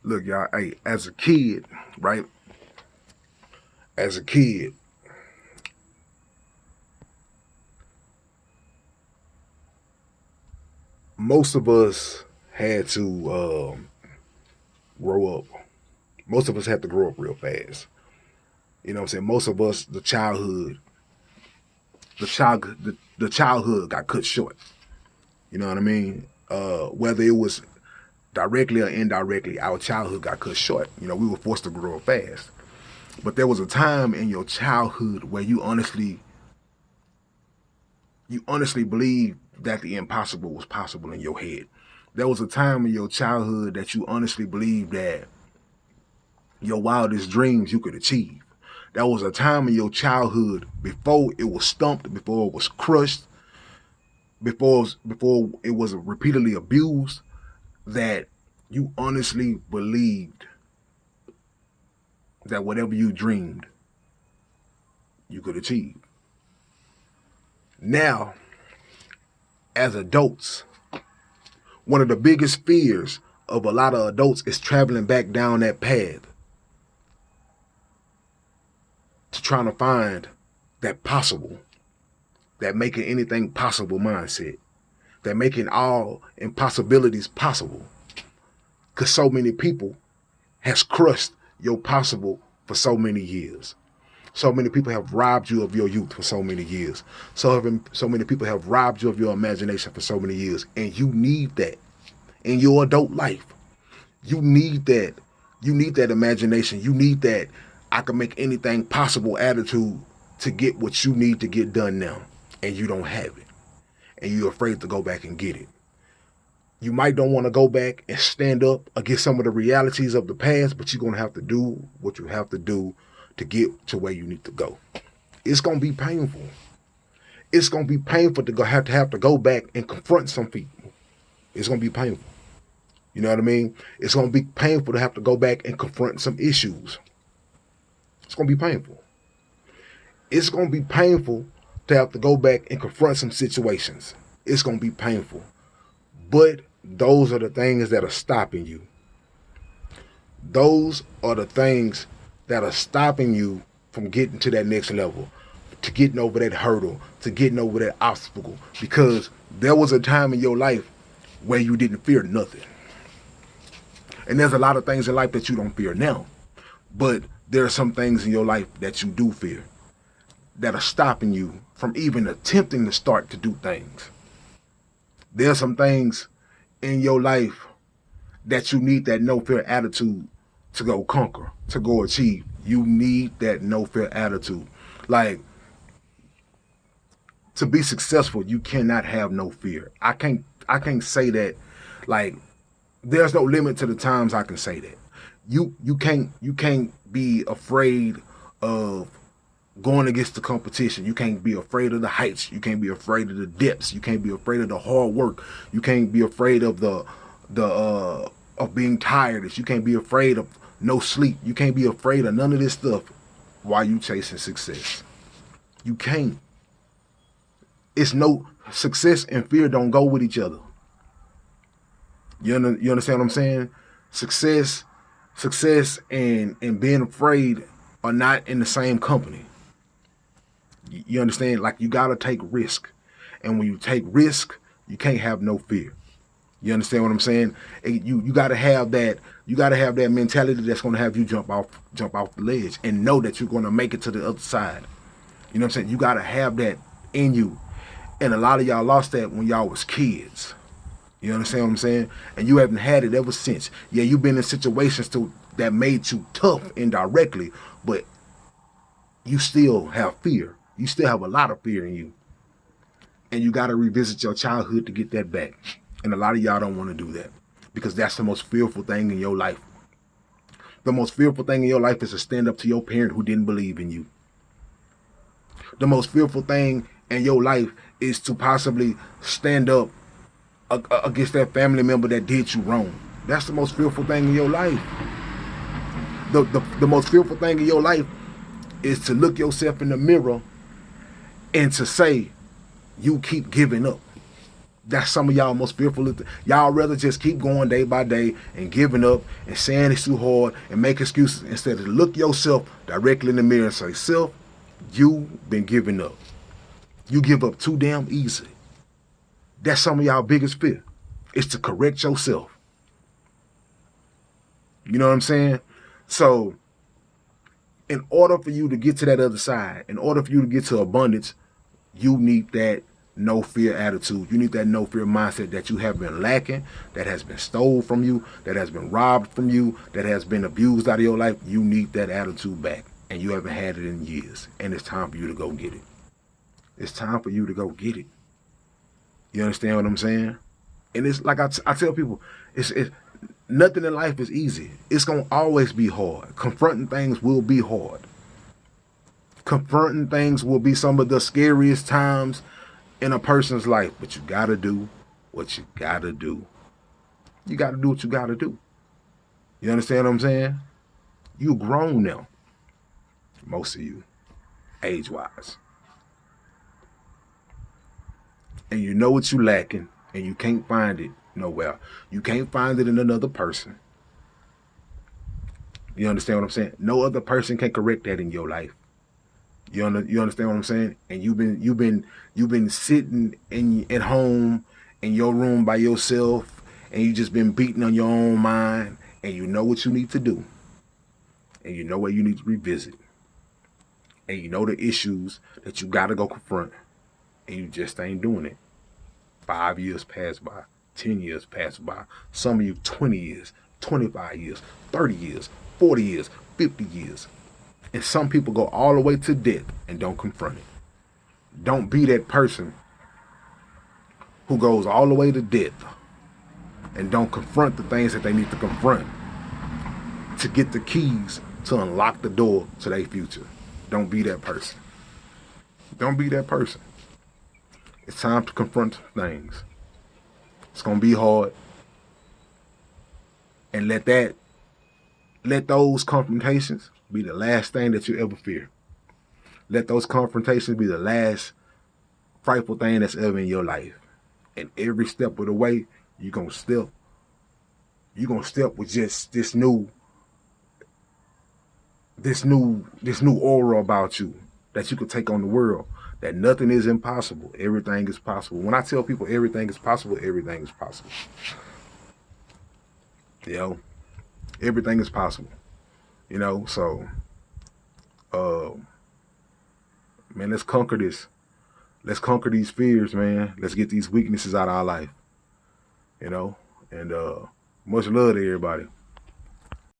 Look, y'all, hey, as a kid, right? As a kid, most of us had to grow up. Most of us had to grow up real fast. You know what I'm saying? Most of us, the childhood got cut short. You know what I mean? Whether it was directly or indirectly, our childhood got cut short. You know, we were forced to grow up fast. But there was a time in your childhood where you honestly believed that the impossible was possible in your head. There was a time in your childhood that you honestly believed that your wildest dreams you could achieve. There was a time in your childhood before it was stumped, before it was crushed, before it was repeatedly abused, that you honestly believed that whatever you dreamed, you could achieve. Now, as adults, one of the biggest fears of a lot of adults is traveling back down that path to trying to find that possible, that making anything possible mindset, that making all impossibilities possible. Because so many people has crushed your possible for so many years. So many people have robbed you of your youth for so many years. So many people have robbed you of your imagination for so many years. And you need that in your adult life. You need that. You need that imagination. You need that I can make anything possible attitude to get what you need to get done now. And you don't have it. And you're afraid to go back and get it. You might don't want to go back and stand up against some of the realities of the past, but you're going to have to do what you have to do to get to where you need to go. It's going to be painful. It's going to be painful to have to go back and confront some people. It's going to be painful. You know what I mean? It's going to be painful to have to go back and confront some issues. It's going to be painful. It's going to be painful to have to go back and confront some situations. It's going to be painful. But those are the things that are stopping you. Those are the things that are stopping you from getting to that next level, to getting over that hurdle, to getting over that obstacle. Because there was a time in your life where you didn't fear nothing. And there's a lot of things in life that you don't fear now. But there are some things in your life that you do fear, that are stopping you from even attempting to start to do things. There are some things in your life that you need that no fear attitude to go conquer, to go achieve. You need that no fear attitude. Like, to be successful, you cannot have no fear. I can't say that. Like, there's no limit to the times I can say that. You can't be afraid of going against the competition. You can't be afraid of the heights. You can't be afraid of the depths. You can't be afraid of the hard work. You can't be afraid of of being tired. You can't be afraid of no sleep. You can't be afraid of none of this stuff while you chasing success. You can't. It's no success and fear don't go with each other. You understand what I'm saying? Success and being afraid are not in the same company. You understand? Like, you gotta take risk, and when you take risk, you can't have no fear. You understand what I'm saying? You gotta have that. You gotta have that mentality that's gonna have you jump off the ledge and know that you're gonna make it to the other side. You know what I'm saying? You gotta have that in you, and a lot of y'all lost that when y'all was kids. You understand what I'm saying? And you haven't had it ever since. Yeah, you've been in situations that made you tough indirectly, but you still have fear. You still have a lot of fear in you. And you got to revisit your childhood to get that back. And a lot of y'all don't want to do that, because that's the most fearful thing in your life. The most fearful thing in your life is to stand up to your parent who didn't believe in you. The most fearful thing in your life is to possibly stand up against that family member that did you wrong. That's the most fearful thing in your life. The most fearful thing in your life is to look yourself in the mirror and to say you keep giving up. That's some of y'all most fearful. Y'all rather just keep going day by day and giving up and saying it's too hard and make excuses instead of look yourself directly in the mirror and say, self, you've been giving up. You give up too damn easy. That's some of y'all biggest fear. Is to correct yourself. You know what I'm saying? So, in order for you to get to that other side, in order for you to get to abundance, you need that no fear attitude. You need that no fear mindset that you have been lacking, that has been stolen from you, that has been robbed from you, that has been abused out of your life. You need that attitude back. And you haven't had it in years. And it's time for you to go get it. It's time for you to go get it. You understand what I'm saying? And it's like I tell people, it's nothing in life is easy. It's going to always be hard. Confronting things will be hard. Confronting things will be some of the scariest times in a person's life. But you got to do what you got to do. You got to do what you got to do. You understand what I'm saying? You grown now. Most of you. Age-wise. And you know what you lacking. And you can't find it nowhere. You can't find it in another person. You understand what I'm saying? No other person can correct that in your life. You understand what I'm saying? And you've been sitting at home in your room by yourself, and you just been beating on your own mind, and you know what you need to do, and you know where you need to revisit, and you know the issues that you got to go confront, and you just ain't doing it. 5 years pass by, 10 years pass by. Some of you 20 years, 25 years, 30 years, 40 years, 50 years. And some people go all the way to death and don't confront it. Don't be that person who goes all the way to death and don't confront the things that they need to confront to get the keys to unlock the door to their future. Don't be that person. Don't be that person. It's time to confront things. It's going to be hard. And let those confrontations be the last thing that you ever fear. Let those confrontations be the last frightful thing that's ever in your life. And every step of the way, you're going to step with just this new aura about you that you could take on the world. That nothing is impossible. Everything is possible. When I tell people everything is possible, everything is possible. Everything is possible. So, man, let's conquer this. Let's conquer these fears, man. Let's get these weaknesses out of our life. And much love to everybody.